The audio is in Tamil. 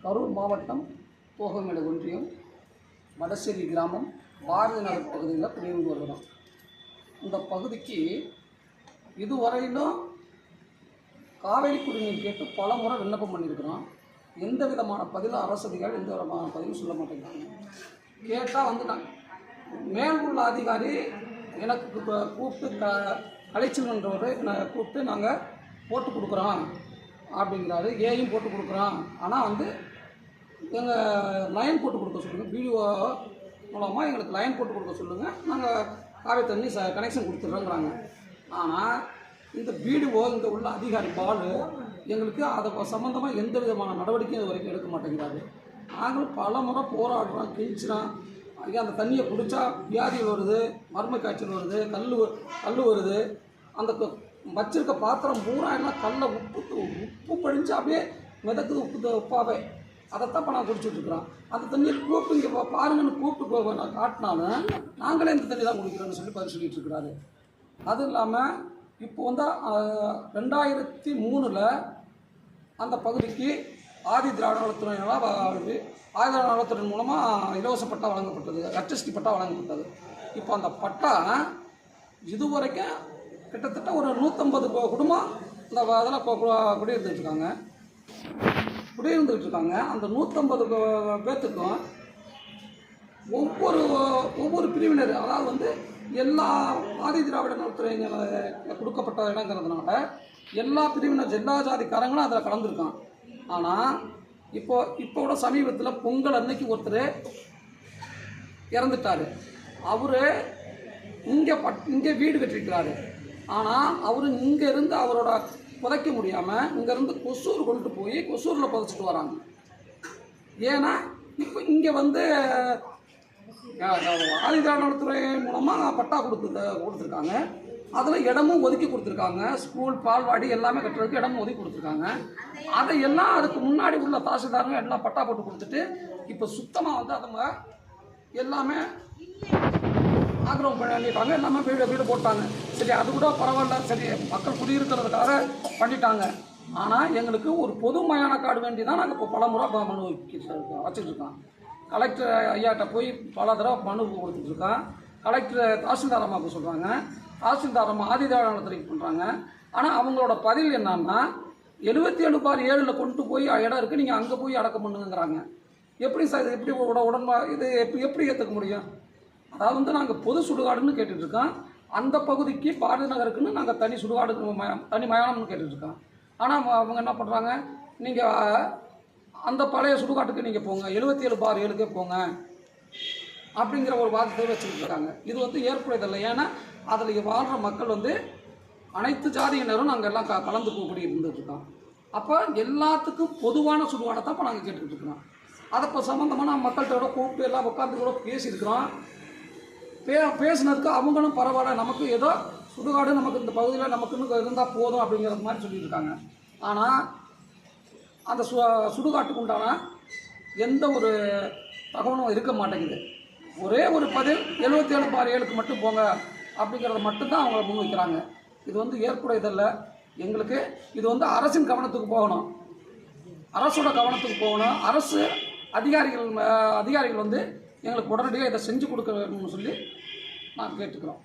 கரூர் மாவட்டம் தோகமேடு ஒன்றியம் வடசேரி கிராமம் பாரதி நகர் பகுதியில் குடியிருந்து வருகிறோம். இந்த பகுதிக்கு இதுவரையிலும் காவேரி குடிநீர் கேட்டு பல முறை விண்ணப்பம் பண்ணியிருக்கிறோம். எந்த விதமான பதிலும் அரசு அதிகாரி எந்த விதமான பதிலும் சொல்ல மாட்டேங்கிறாங்க. கேட்டால் நான் மேல் உள்ள அதிகாரி எனக்கு கூப்பிட்டு கலைச்சல்ன்றவர் கூப்பிட்டு நாங்கள் போட்டு கொடுக்குறோம் அப்படிங்கிறாரு. ஏயும் போட்டு கொடுக்குறோம், ஆனால் எங்கள் லைன் போட்டு கொடுக்க சொல்லுங்கள், வீடியோ மூலமாக எங்களுக்கு லைன் போட்டு கொடுக்க சொல்லுங்கள், நாங்கள் காவேரி தண்ணி கனெக்ஷன் கொடுத்துட்றோங்கிறாங்க. ஆனால் இந்த வீடியோ இந்த உள்ள அதிகாரி பால் எங்களுக்கு அதை சம்மந்தமாக எந்த விதமான நடவடிக்கையும் இது வரைக்கும் எடுக்க மாட்டேங்கிறாரு. நாங்களும் பல முறை போராடுறோம், கிழிச்சிறோம். ஐயா அந்த தண்ணியை குடித்தா வியாதி வருது, மர்ம காய்ச்சல் வருது, கல் வருது. அந்த வச்சிருக்க பாத்திரம் பூரா எல்லாம் கல்லை உப்பு படிஞ்சு அப்படியே மிதக்குது உப்பாவே. அதைத்தான் இப்போ நான் குடிச்சிட்ருக்குறோம். அந்த தண்ணியை கூப்பிட்டு இங்கே பாருங்கன்னு கூப்பிட்டு நான் காட்டினாலும் நாங்களே இந்த தண்ணி தான் குடிக்கிறோன்னு சொல்லி பதில் சொல்லிகிட்டு இருக்கிறாரு. அதுவும் இல்லாமல் இப்போ 2003 அந்த பகுதிக்கு ஆதி திராவிட நலத்துறையினால் ஆதி திராவிட நலத்துறை மூலமாக இலவச பட்டா வழங்கப்பட்டது, எலக்ட்ரிசிட்டி பட்டா வழங்கப்பட்டது. இப்போ அந்த பட்டா இதுவரைக்கும் கிட்டத்தட்ட ஒரு 150 குடும்பம் இந்த அதில் குடியிருந்துகிட்டு இருக்காங்க. அந்த 150 பேர்த்துக்கும் ஒவ்வொரு பிரிவினர், அதாவது எல்லா ஆதி திராவிட நலத்துறைகளை கொடுக்கப்பட்ட இடங்கிறதுனால எல்லா பிரிவினர் எல்லா ஜாதிக்காரங்களும் அதில் கலந்துருக்கான். ஆனால் இப்போ சமீபத்தில் பொங்கல் அன்னைக்கு ஒருத்தர் இறந்துட்டார். அவர் இங்கே வீடு கட்டிருக்கிறாரு. ஆனால் அவர் இங்கேருந்து அவரோட புதைக்க முடியாமல் இங்கேருந்து கொசூர் கொண்டு போய் கொசூரில் புதைச்சிட்டு வராங்க. ஏன்னா இப்போ இங்கே ஆதி திராவிட நலத்துறை மூலமாக பட்டா கொடுத்துருக்காங்க. அதில் இடமும் ஒதுக்கி கொடுத்துருக்காங்க. ஸ்கூல், பால்வாடி எல்லாமே கட்டுறதுக்கு இடமும் ஒதுக்கி கொடுத்துருக்காங்க. அதையெல்லாம் அதுக்கு முன்னாடி உள்ள தாசில்தாருங்க எல்லாம் பட்டா போட்டு கொடுத்துட்டு இப்போ சுத்தமாக அவங்க எல்லாமே ஆக்கிரமம் பண்ணிட்டாங்க. எல்லாமே வீடு போட்டாங்க. சரி, அது கூட பரவாயில்ல, சரி மக்கள் குடியிருக்கிறதுக்காக பண்ணிட்டாங்க. ஆனால் எங்களுக்கு ஒரு பொது மயான கார்டு வேண்டி தான் நாங்கள் இப்போ பல முறை மனு வச்சுட்ருக்கோம். கலெக்டர் ஐயாட்ட போய் பல தடவை மனு கொடுத்துட்ருக்கோம். கலெக்டர் தாசில்தார் அம்மாவுக்கு சொல்கிறாங்க, தாசில்தார் அம்மா ஆதி திராவிட நலத்துறைக்கு பண்ணுறாங்க. ஆனால் அவங்களோட பதில் என்னன்னா 77/7 கொண்டு போய் இடம் இருக்குது, நீங்கள் அங்கே போய் அடக்கம் பண்ணுங்கிறாங்க. எப்படி சார் இது எப்படி இது எப்படி ஏற்றுக்க முடியும்? அதாவது நாங்கள் பொது சுடுகாடுன்னு கேட்டுட்ருக்கோம். அந்த பகுதிக்கு பாரதி நகருக்குன்னு நாங்கள் தனி சுடுகாடு தனி மயானம்னு கேட்டுட்ருக்கோம். ஆனால் அவங்க என்ன பண்ணுறாங்க, நீங்கள் அந்த பழைய சுடுகாட்டுக்கு நீங்கள் போங்க, 77/7 போங்க அப்படிங்கிற ஒரு வாதத்தை வச்சுக்கிட்டு இருக்காங்க. இது ஏற்புடையதில்லை. ஏன்னா அதில் வாழ்கிற மக்கள் அனைத்து ஜாதியினரும் நாங்கள் எல்லாம் கலந்து கூடி இருந்துகிட்ருக்கோம். அப்போ எல்லாத்துக்கும் பொதுவான சுடுகாடை தான் இப்போ நாங்கள் கேட்டுக்கிட்டு இருக்கிறோம். அதை இப்போ சம்மந்தமான மக்கள்கிட்ட கூப்பிட்டு எல்லாம் உட்காந்து கூட பேசியிருக்கிறோம். பேசினதுக்கு அவங்களும் பரவாயில்ல, நமக்கு ஏதோ சுடுகாடு நமக்கு இந்த பகுதியில் நமக்குன்னு இருந்தால் போதும் அப்படிங்கிறது மாதிரி சொல்லியிருக்காங்க. ஆனால் அந்த சுடுகாட்டுக்கு உண்டான எந்த ஒரு தகவலும் இருக்க மாட்டேங்குது. ஒரே ஒரு பதில் 77/7 மட்டும் போங்க அப்படிங்கிறத மட்டும்தான் அவங்க முன்வைக்கிறாங்க. இது ஏற்புடையதில்லை. எங்களுக்கு இது அரசின் கவனத்துக்கு போகணும், அரசோட கவனத்துக்கு போகணும். அரசு அதிகாரிகள் எங்களுக்கு உடனடியாக இதை செஞ்சு கொடுக்கணும்னு சொல்லி நான் கேட்டுக்கிறோம்.